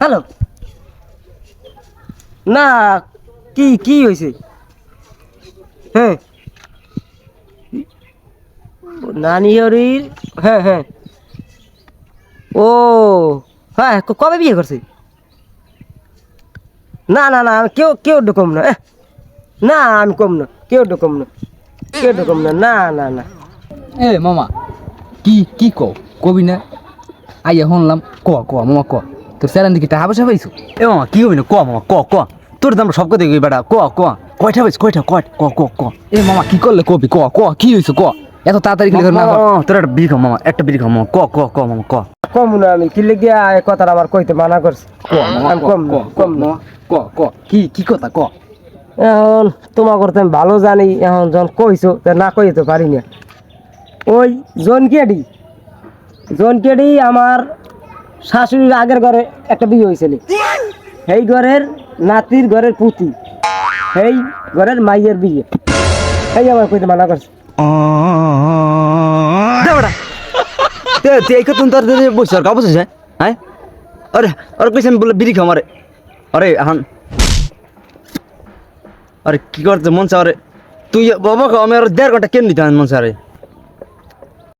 hello না কি কি হয়েছে হ্যাঁ নানি হরির হ্যাঁ হ্যাঁ ও হ্যাঁ কবে বিয়ে করছে না না না আমি কেউ কেউ কম না না আমি কম না কেউ কম না কেউ কম না না না না এ মামা কি কি কবি না আইয়া শুনলাম মামা তোর স্যালান দিকে টাকা পয়সা পাইছো এ মামা কি হবি না মামা তোর দাম সব কথা দেখবি বেটা কয়টা পাইছ কয়টা ক এ মামা কি করলে কবি কি হয়েছে এত তাড়াতাড়ি গেলে না তোর একটা বিড়ি খাও মামা একটা বিড়ি খাও মামা ক মামা ক কম না আমি কি লেগে কথাটা আমার কইতে মানা করছি আমি কম না কম না কি কথা এখন তোমার করতে আমি ভালো জানি এখন যখন কইছো তা না কইতে পারি না ওই জনকেডি আমার শাশুড়ির আগের ঘরে একটা বিয়ে হয়েছিল সেই ঘরের নাতির ঘরের পুতি সেই ঘরের মাইয়ের বিয়ে এই আমার কইতে মানা করছে তুই এই কথা তোর বসে আর কাপড় হ্যাঁ আরে আরে কইছেন বলে বিড়ি খাও মারে আরে এখন আরে কি করতে মন চা আরে তুই বাবা আমি আর 1.5 ঘন্টা কেন দিতে মন চা আরে